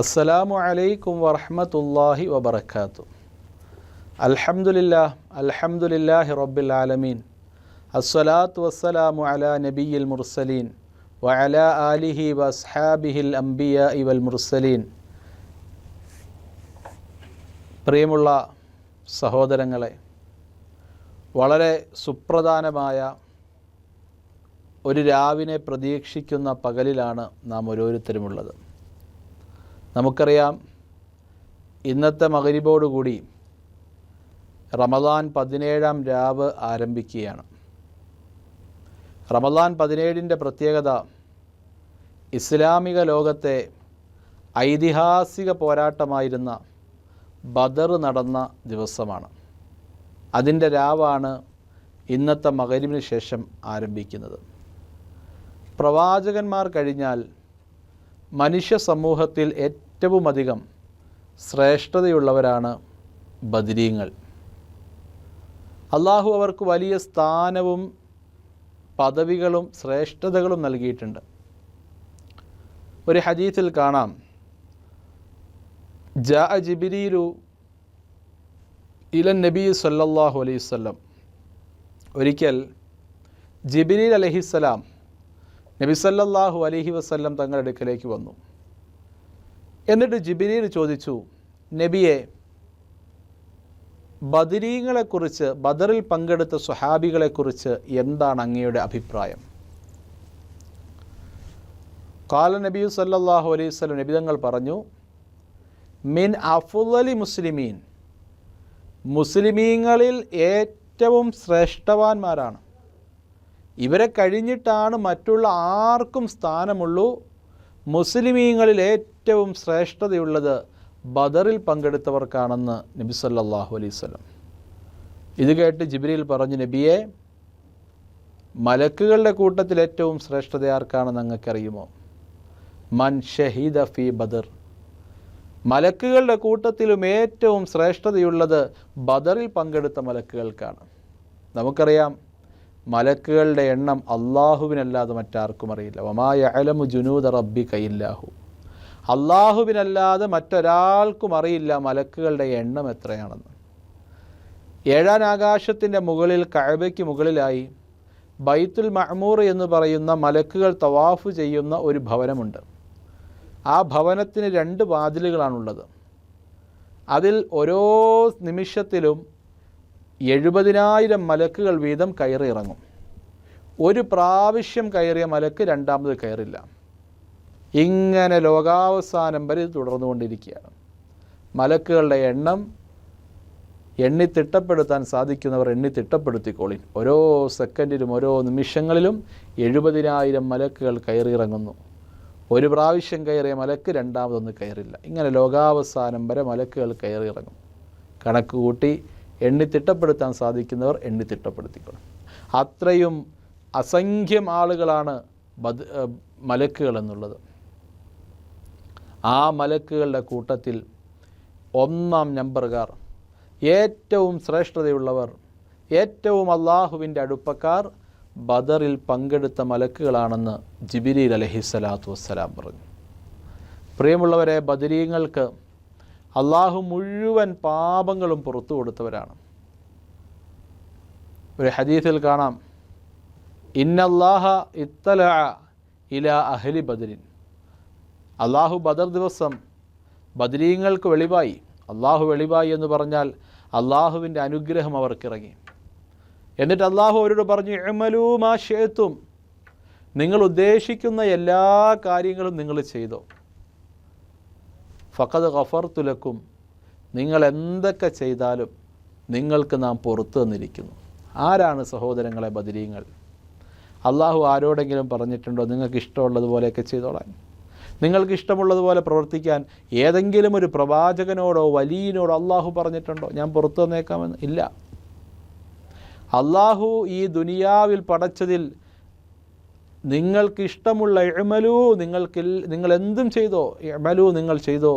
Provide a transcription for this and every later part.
അസ്സലാമു അലൈക്കും വറഹ്മത്തുള്ളാഹി വബറകാതുഹു. അൽഹംദുലില്ലാഹി റബ്ബിൽ ആലമീൻ. അസ്സലാത്തു വസ്സലാമു അലാ നബിയിൽ മുർസലീൻ വഅലാ ആലിഹി വഅസ്ഹാബിഹിൽ അംബിയാഇ വൽ മുർസലീൻ. പ്രിയമുള്ള സഹോദരങ്ങളെ, വളരെ സുപ്രധാനമായ ഒരു രാവിനെ പ്രതീക്ഷിക്കുന്ന പകലിലാണ് നാം ഓരോരുത്തരുമുള്ളത്. നമുക്കറിയാം, ഇന്നത്തെ മഗ്‌രിബോടുകൂടി റമദാൻ 17-ാം രാവ് ആരംഭിക്കുകയാണ്. റമദാൻ 17-ൻ്റെ പ്രത്യേകത ഇസ്ലാമിക ലോകത്തെ ഐതിഹാസിക പോരാട്ടമായിരുന്ന ബദർ നടന്ന ദിവസമാണ്. അതിൻ്റെ രാവാണ് ഇന്നത്തെ മഗ്‌രിബിന് ശേഷം ആരംഭിക്കുന്നത്. പ്രവാചകന്മാർ കഴിഞ്ഞാൽ മനുഷ്യ സമൂഹത്തിൽ ഏറ്റവുമധികം ശ്രേഷ്ഠതയുള്ളവരാണ് ബദരീങ്ങൾ. അള്ളാഹു അവർക്ക് വലിയ സ്ഥാനവും പദവികളും ശ്രേഷ്ഠതകളും നൽകിയിട്ടുണ്ട്. ഒരു ഹദീസിൽ കാണാം, ജാഅ ജിബ്രീലു ഇലൻ നബി സല്ലല്ലാഹു അലൈഹി വസല്ലം. ഒരിക്കൽ ജിബ്രീൽ അലൈഹിസ്സലാം നബി സല്ലല്ലാഹു അലൈഹി വസല്ലം തങ്ങളുടെ അടുക്കലേക്ക് വന്നു. എന്നിട്ട് ജിബ്രീൽ ചോദിച്ചു, നബിയെ, ബദരീങ്ങളെക്കുറിച്ച്, ബദറിൽ പങ്കെടുത്ത സ്വഹാബികളെക്കുറിച്ച് എന്താണ് അങ്ങയുടെ അഭിപ്രായം? ഖാല നബി സല്ലല്ലാഹു അലൈഹി വസല്ലം, നബി തങ്ങൾ പറഞ്ഞു, മിൻ അഫ്ളലി മുസ്ലിമീൻ, മുസ്ലിമീങ്ങളിൽ ഏറ്റവും ശ്രേഷ്ഠവാന്മാരാണ്. ഇവരെ കഴിഞ്ഞിട്ടാണ് മറ്റുള്ള ആർക്കും സ്ഥാനമുള്ളൂ. മുസ്ലിമീങ്ങളിൽ ഏറ്റവും ശ്രേഷ്ഠതയുള്ളത് ബദറിൽ പങ്കെടുത്തവർക്കാണെന്ന് നബി സല്ലല്ലാഹു അലൈഹി വസല്ലം. ഇത് കേട്ട് ജിബ്രീൽ പറഞ്ഞു, നബിയെ, മലക്കുകളുടെ കൂട്ടത്തിൽ ഏറ്റവും ശ്രേഷ്ഠത ആർക്കാണെന്ന് അങ്ങക്കറിയുമോ? മൻ ഷഹീദ ഫി ബദർ. മലക്കുകളുടെ കൂട്ടത്തിലും ഏറ്റവും ശ്രേഷ്ഠതയുള്ളത് ബദറിൽ പങ്കെടുത്ത മലക്കുകൾക്കാണ്. നമുക്കറിയാം, മലക്കുകളുടെ എണ്ണം അള്ളാഹുവിനല്ലാതെ മറ്റാർക്കും അറിയില്ല. വമാ യഅലമു ജുനൂദ റബ്ബിക ഇല്ലാഹു. അള്ളാഹുവിനല്ലാതെ മറ്റൊരാൾക്കും അറിയില്ല മലക്കുകളുടെ എണ്ണം എത്രയാണെന്ന്. 7-ാം ആകാശത്തിൻ്റെ മുകളിൽ, കഅബയ്ക്ക് മുകളിലായി ബൈത്തുൽ മഅ്മൂർ എന്ന് പറയുന്ന മലക്കുകൾ തവാഫ് ചെയ്യുന്ന ഒരു ഭവനമുണ്ട്. ആ ഭവനത്തിന് 2 വാതിലുകളാണുള്ളത്. അതിൽ ഓരോ നിമിഷത്തിലും 70,000 മലക്കുകൾ വീതം കയറി ഇറങ്ങും. ഒരു പ്രാവശ്യം കയറിയ മലക്ക് രണ്ടാമത് കയറില്ല. ഇങ്ങനെ ലോകാവസാനം വരെ തുടർന്നുകൊണ്ടിരിക്കുകയാണ്. മലക്കുകളുടെ എണ്ണം എണ്ണി തിട്ടപ്പെടുത്താൻ സാധിക്കുന്നവർ എണ്ണി തിട്ടപ്പെടുത്തിക്കോളി. ഓരോ സെക്കൻഡിലും ഓരോ നിമിഷങ്ങളിലും 70,000 മലക്കുകൾ കയറിയിറങ്ങുന്നു. ഒരു പ്രാവശ്യം കയറിയ മലക്ക് രണ്ടാമതൊന്ന് കയറില്ല. ഇങ്ങനെ ലോകാവസാനം വരെ മലക്കുകൾ കയറിയിറങ്ങും. കണക്ക് കൂട്ടി എണ്ണി തിട്ടപ്പെടുത്താൻ സാധിക്കുന്നവർ എണ്ണി തിട്ടപ്പെടുത്തിക്കണം. അത്രയും അസംഖ്യം ആളുകളാണ് മലക്കുകൾ എന്നുള്ളത്. ആ മലക്കുകളുടെ കൂട്ടത്തിൽ 1-ാം നമ്പറുകാർ, ഏറ്റവും ശ്രേഷ്ഠതയുള്ളവർ, ഏറ്റവും അള്ളാഹുവിൻ്റെ അടുപ്പക്കാർ ബദറിൽ പങ്കെടുത്ത മലക്കുകളാണെന്ന് ജിബ്രീൽ അലൈഹിസ്സലാത്തു വസ്സലാം പറഞ്ഞു. പ്രിയമുള്ളവരെ, ബദരീങ്ങൾക്ക് അള്ളാഹു മുഴുവൻ പാപങ്ങളും പുറത്തു കൊടുത്തവരാണ്. ഒരു ഹദീസിൽ കാണാം, ഇന്നല്ലാഹ ഇത്തലഅ ഇലാ അഹ്ലി ബദരിൻ. അള്ളാഹു ബദർ ദിവസം ബദരീങ്ങൾക്ക് വെളിവായി. അള്ളാഹു വെളിവായി എന്ന് പറഞ്ഞാൽ അള്ളാഹുവിൻ്റെ അനുഗ്രഹം അവർക്കിറങ്ങി. എന്നിട്ട് അള്ളാഹു അവരോട് പറഞ്ഞു, ഇഅ്മലൂ മാ ശിഅ്തും, നിങ്ങൾ ഉദ്ദേശിക്കുന്ന എല്ലാ കാര്യങ്ങളും നിങ്ങൾ ചെയ്തോ. ഫഖദ് ഗഫർതു ലക്കും, നിങ്ങൾ എന്തൊക്കെ ചെയ്താലും നിങ്ങൾക്ക് നാം പുറത്തു തന്നിരിക്കുന്നു. ആരാണ് സഹോദരങ്ങളെ ബദരീങ്ങൾ? അള്ളാഹു ആരോടെങ്കിലും പറഞ്ഞിട്ടുണ്ടോ നിങ്ങൾക്ക് ഇഷ്ടമുള്ളതുപോലെയൊക്കെ ചെയ്തോളാൻ, നിങ്ങൾക്ക് ഇഷ്ടമുള്ളതുപോലെ പ്രവർത്തിക്കാൻ? ഏതെങ്കിലും ഒരു പ്രവാചകനോടോ വലിയനോടോ അള്ളാഹു പറഞ്ഞിട്ടുണ്ടോ ഞാൻ പുറത്തു തന്നേക്കാമെന്ന്? ഇല്ല. അള്ളാഹു ഈ ദുനിയാവിൽ പടച്ചതിൽ നിങ്ങൾക്ക് ഇഷ്ടമുള്ള ഇഅ്മലൂ, നിങ്ങൾ എന്തും ചെയ്തോ, ഇഅ്മലൂ നിങ്ങൾ ചെയ്തോ,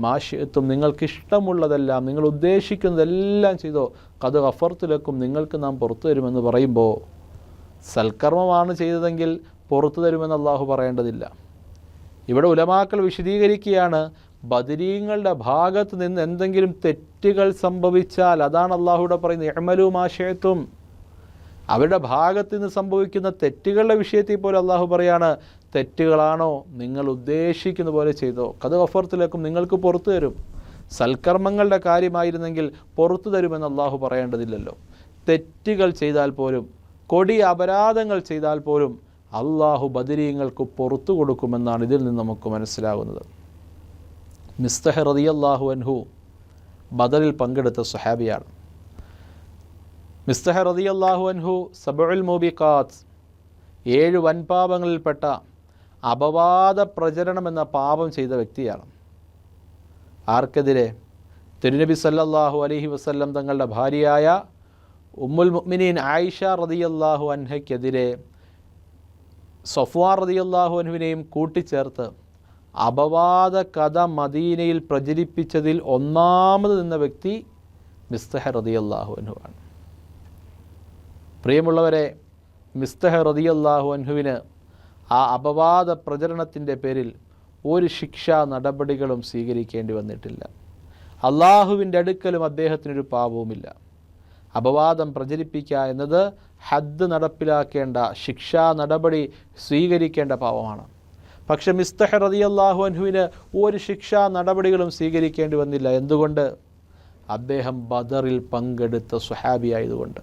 മാശിഅ്തും നിങ്ങൾക്കിഷ്ടമുള്ളതെല്ലാം, നിങ്ങൾ ഉദ്ദേശിക്കുന്നതെല്ലാം ചെയ്തോ, ഖദ് ഗഫർതു ലക്കും, നിങ്ങൾക്ക് നാം പുറത്തു തരുമെന്ന് പറയുമ്പോൾ സൽക്കർമ്മമാണ് ചെയ്തതെങ്കിൽ പുറത്തു തരുമെന്ന് അള്ളാഹു പറയേണ്ടതില്ല. ഇവിടെ ഉലമാക്കൾ വിശദീകരിക്കുകയാണ്, ബദരീങ്ങളുടെ ഭാഗത്ത് നിന്ന് എന്തെങ്കിലും തെറ്റുകൾ സംഭവിച്ചാൽ, അതാണ് അള്ളാഹുവിടെ പറയുന്നത് ഇഅ്മലൂ മാ ശിഅ്തും. അവരുടെ ഭാഗത്ത് നിന്ന് സംഭവിക്കുന്ന തെറ്റുകളുടെ വിഷയത്തിൽ പോലെ അള്ളാഹു പറയാണ്, തെറ്റുകളാണോ നിങ്ങൾ ഉദ്ദേശിക്കുന്ന പോലെ ചെയ്തോ, ഖദ് ഗഫർതു ലക്കും, നിങ്ങൾക്ക് പുറത്തു തരും. സൽക്കർമ്മങ്ങളുടെ കാര്യമായിരുന്നെങ്കിൽ പുറത്തു തരുമെന്ന് അള്ളാഹു പറയേണ്ടതില്ലല്ലോ. തെറ്റുകൾ ചെയ്താൽ പോലും, കൊടിയ അപരാധങ്ങൾ ചെയ്താൽ പോലും അള്ളാഹു ബദരീങ്ങൾക്ക് പുറത്തു കൊടുക്കുമെന്നാണ് ഇതിൽ നിന്ന് നമുക്ക് മനസ്സിലാകുന്നത്. മിസ്തഹ് റളിയല്ലാഹു അൻഹു ബദറിൽ പങ്കെടുത്ത സ്വഹാബിയാണ്. മിസ്തഹ് റളിയല്ലാഹു അൻഹു സബഉൽ മൂബിഖാത്ത്, 7 വൻപാപങ്ങളിൽപ്പെട്ട അപവാദ പ്രചരണം എന്ന പാപം ചെയ്ത വ്യക്തിയാണ്. ആർക്കെതിരെ? തിരുനബി സല്ലല്ലാഹു അലൈഹി വസല്ലം തങ്ങളുടെ ഭാര്യയായ ഉമ്മുൽ മുഅ്മിനീൻ ആയിഷ റളിയല്ലാഹു അൻഹയ്ക്കെതിരെ സഫ്വാൻ റളിയല്ലാഹു അൻഹുവിനെയും കൂട്ടിച്ചേർത്ത് അപവാദ കഥ മദീനയിൽ പ്രചരിപ്പിച്ചതിൽ ഒന്നാമത് നിന്ന വ്യക്തി മിസ്തഹ് റളിയല്ലാഹു അൻഹു ആണ്. പ്രിയമുള്ളവരെ, മിസ്തഹ് റളിയല്ലാഹു അൻഹുവിന് ആ അപവാദ പ്രചരണത്തിൻ്റെ പേരിൽ ഒരു ശിക്ഷാ നടപടികളും സ്വീകരിക്കേണ്ടി വന്നിട്ടില്ല. അള്ളാഹുവിൻ്റെ അടുക്കലും അദ്ദേഹത്തിനൊരു പാപവുമില്ല. അപവാദം പ്രചരിപ്പിക്കുക എന്നത് ഹദ് നടപ്പിലാക്കേണ്ട, ശിക്ഷാ നടപടി സ്വീകരിക്കേണ്ട പാപമാണ്. പക്ഷെ മിസ്തഹ് റളിയല്ലാഹു അൻഹുവിന് ഒരു ശിക്ഷാ നടപടികളും സ്വീകരിക്കേണ്ടി വന്നില്ല. എന്തുകൊണ്ട്? അദ്ദേഹം ബദറിൽ പങ്കെടുത്ത സ്വഹാബിയായതുകൊണ്ട്.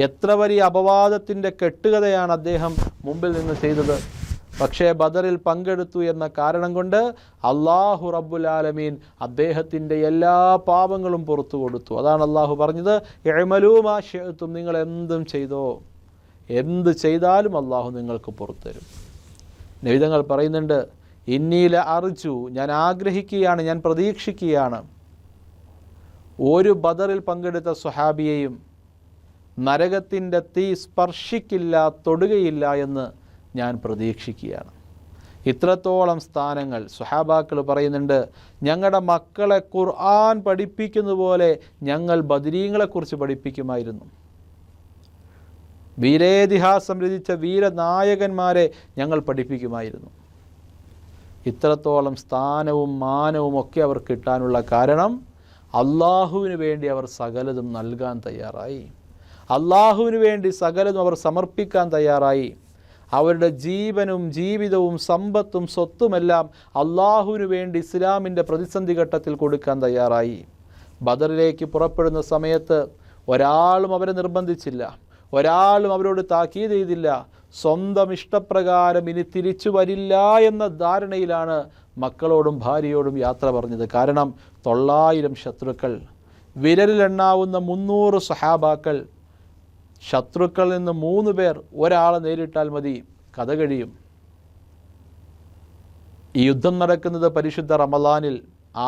എത്ര വലിയ അപവാദത്തിൻ്റെ കെട്ടുകഥയാണ് അദ്ദേഹം മുമ്പിൽ നിന്ന് ചെയ്തത്. പക്ഷേ ബദറിൽ പങ്കെടുത്തു എന്ന കാരണം കൊണ്ട് അള്ളാഹു റബ്ബുൽ ആലമീൻ അദ്ദേഹത്തിൻ്റെ എല്ലാ പാപങ്ങളും പുറത്തു കൊടുത്തു. അതാണ് അള്ളാഹു പറഞ്ഞത്, ഇഅ്മലൂ മാ ശിഅ്തും, നിങ്ങൾ എന്തും ചെയ്തോ, എന്ത് ചെയ്താലും അള്ളാഹു നിങ്ങൾക്ക് പുറത്തു തരും. നബി തങ്ങൾ പറയുന്നുണ്ട്, ഇന്നീല അർജു, ഞാൻ ആഗ്രഹിക്കുകയാണ്, ഞാൻ പ്രതീക്ഷിക്കുകയാണ്, ഒരു ബദറിൽ പങ്കെടുത്ത സ്വഹാബിയെയും നരകത്തിൻ്റെ തീ സ്പർശിക്കില്ല, തൊടുകയില്ല എന്ന് ഞാൻ പ്രതീക്ഷിക്കുകയാണ്. ഇത്രത്തോളം സ്ഥാനങ്ങൾ സ്വഹാബാക്കൾ പറയുന്നുണ്ട്. ഞങ്ങളുടെ മക്കളെ ഖുർആൻ പഠിപ്പിക്കുന്ന പോലെ ഞങ്ങൾ ബദരീങ്ങളെക്കുറിച്ച് പഠിപ്പിക്കുമായിരുന്നു. വീരേതിഹാസം രചിച്ച വീരനായകന്മാരെ ഞങ്ങൾ പഠിപ്പിക്കുമായിരുന്നു. ഇത്രത്തോളം സ്ഥാനവും മാനവും ഒക്കെ അവർ കിട്ടാനുള്ള കാരണം അള്ളാഹുവിന് വേണ്ടി അവർ സകലതും നൽകാൻ തയ്യാറായി. അള്ളാഹുവിന് വേണ്ടി സകലതും അവർ സമർപ്പിക്കാൻ തയ്യാറായി. അവരുടെ ജീവനും ജീവിതവും സമ്പത്തും സ്വത്തുമെല്ലാം അള്ളാഹുവിന് വേണ്ടി ഇസ്ലാമിൻ്റെ പ്രതിസന്ധി ഘട്ടത്തിൽ കൊടുക്കാൻ തയ്യാറായി. ബദറിലേക്ക് പുറപ്പെടുന്ന സമയത്ത് ഒരാളും അവരെ നിർബന്ധിച്ചില്ല, ഒരാളും അവരോട് താക്കീത് ചെയ്തില്ല. സ്വന്തം ഇഷ്ടപ്രകാരം ഇനി തിരിച്ചു വരില്ല എന്ന ധാരണയിലാണ് മക്കളോടും ഭാര്യയോടും യാത്ര പറഞ്ഞത്. കാരണം 900 ശത്രുക്കൾ, വിരലിലെണ്ണാവുന്ന 300 സഹാബാക്കൾ, ശത്രുക്കളിൽ നിന്ന് 3 പേർ ഒരാളെ നേരിട്ടാൽ മതി, കഥ കഴിയും. ഈ യുദ്ധം നടക്കുന്നത് പരിശുദ്ധ റമളാനിൽ.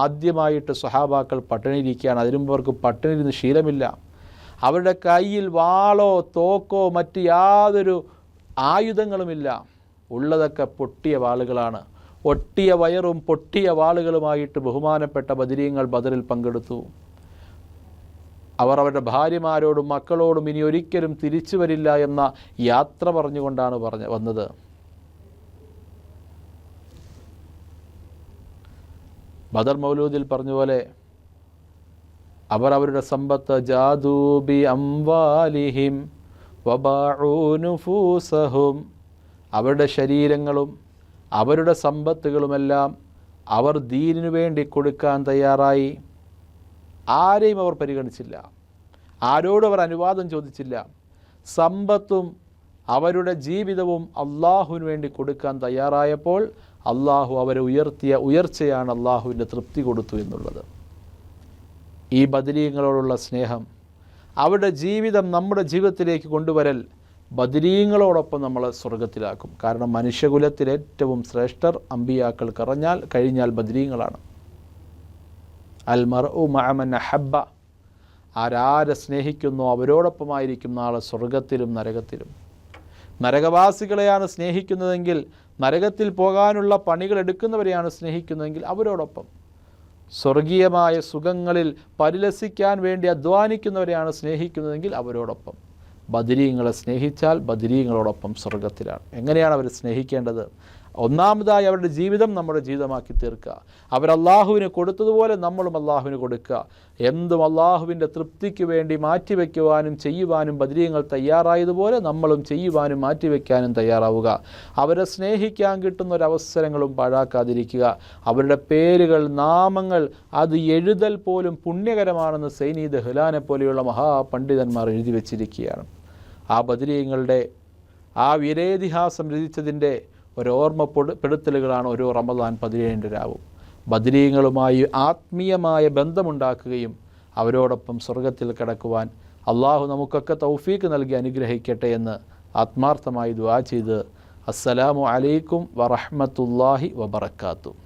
ആദ്യമായിട്ട് സഹാബാക്കൾ പട്ടിണിയിരിക്കുകയാണ്. അതിനുമുമ്പ് അവർക്ക് പട്ടിണിയിരുന്ന് ശീലമില്ല. അവരുടെ കയ്യിൽ വാളോ തോക്കോ മറ്റ് യാതൊരു ആയുധങ്ങളുമില്ല. ഉള്ളതൊക്കെ പൊട്ടിയ വാളുകളാണ്. ഒട്ടിയ വയറും പൊട്ടിയ വാളുകളുമായിട്ട് ബഹുമാനപ്പെട്ട ബദരീങ്ങൾ ബദറിൽ പങ്കെടുത്തു. അവർ അവരുടെ ഭാര്യമാരോടും മക്കളോടും ഇനി ഒരിക്കലും തിരിച്ചു വരില്ല എന്ന യാത്ര പറഞ്ഞുകൊണ്ടാണ് വന്നത്. ബദർ മൗലൂദിൽ പറഞ്ഞ പോലെ അവർ അവരുടെ സമ്പത്ത് ജാദൂബി അംവാലിഹിം വബാഉ നുഫൂസഹും, അവരുടെ ശരീരങ്ങളും അവരുടെ സമ്പത്തുകളുമെല്ലാം അവർ ദീനിനു വേണ്ടി കൊടുക്കാൻ തയ്യാറായി. ആരെയും അവർ പരിഗണിച്ചില്ല, ആരോടും അവർ അനുവാദം ചോദിച്ചില്ല. സമ്പത്തും അവരുടെ ജീവിതവും അള്ളാഹുവിന് വേണ്ടി കൊടുക്കാൻ തയ്യാറായപ്പോൾ അള്ളാഹു അവരെ ഉയർത്തിയ ഉയർച്ചയാണ് അള്ളാഹുവിൻ്റെ തൃപ്തി കൊടുത്തു എന്നുള്ളത്. ഈ ബദരീങ്ങളോടുള്ള സ്നേഹം, അവരുടെ ജീവിതം നമ്മുടെ ജീവിതത്തിലേക്ക് കൊണ്ടുവരൽ ബദരീങ്ങളോടൊപ്പം നമ്മളെ സ്വർഗത്തിലാക്കും. കാരണം മനുഷ്യകുലത്തിൽ ഏറ്റവും ശ്രേഷ്ഠർ അമ്പിയാക്കൾ കഴിഞ്ഞാൽ ബദരീങ്ങളാണ്. അൽ മർഉ മഅ മൻ അഹബ്ബ, ആരാരെ സ്നേഹിക്കുന്നോ അവരോടൊപ്പമായിരിക്കും നാളെ സ്വർഗത്തിലും നരകത്തിലും. നരകവാസികളെയാണ് സ്നേഹിക്കുന്നതെങ്കിൽ, നരകത്തിൽ പോകാനുള്ള പണികൾ എടുക്കുന്നവരെയാണ് സ്നേഹിക്കുന്നതെങ്കിൽ അവരോടൊപ്പം. സ്വർഗീയമായ സുഖങ്ങളിൽ പരിലസിക്കാൻ വേണ്ടി അധ്വാനിക്കുന്നവരെയാണ് സ്നേഹിക്കുന്നതെങ്കിൽ അവരോടൊപ്പം. ബദരീങ്ങളെ സ്നേഹിച്ചാൽ ബദരീങ്ങളോടൊപ്പം സ്വർഗത്തിലാണ്. എങ്ങനെയാണ് അവർ സ്നേഹിക്കേണ്ടത്? ഒന്നാമതായി അവരുടെ ജീവിതം നമ്മുടെ ജീവിതമാക്കി തീർക്കുക. അവരല്ലാഹുവിന് കൊടുത്തതുപോലെ നമ്മളും അള്ളാഹുവിന് കൊടുക്കുക. എന്തും അള്ളാഹുവിൻ്റെ തൃപ്തിക്ക് വേണ്ടി മാറ്റിവെക്കുവാനും ചെയ്യുവാനും ബദരീങ്ങൾ തയ്യാറായതുപോലെ നമ്മളും ചെയ്യുവാനും മാറ്റിവെക്കാനും തയ്യാറാവുക. അവരെ സ്നേഹിക്കാൻ കിട്ടുന്ന ഒരവസരങ്ങളും പാഴാക്കാതിരിക്കുക. അവരുടെ പേരുകൾ, നാമങ്ങൾ അത് എഴുതൽ പോലും പുണ്യകരമാണെന്ന് സൈനി ദഹ്ലാനെ പോലെയുള്ള മഹാപണ്ഡിതന്മാർ എഴുതി വച്ചിരിക്കുകയാണ്. ആ ബദരീങ്ങളുടെ ആ വീരേതിഹാസം രചിച്ചതിൻ്റെ ഒരോർമ്മപ്പെടുത്തലുകളാണ് ഓരോ റമദാൻ 17 രാവും. ബദരീങ്ങളുമായി ആത്മീയമായ ബന്ധമുണ്ടാക്കുകയും അവരോടൊപ്പം സ്വർഗത്തിൽ കിടക്കുവാൻ അള്ളാഹു നമുക്കൊക്കെ തൗഫീക്ക് നൽകി അനുഗ്രഹിക്കട്ടെ എന്ന് ആത്മാർത്ഥമായി ദുആ ചെയ്ത് അസ്സലാമു അലൈക്കും വറഹ്മത്തുള്ളാഹി വബറകാതുഹു.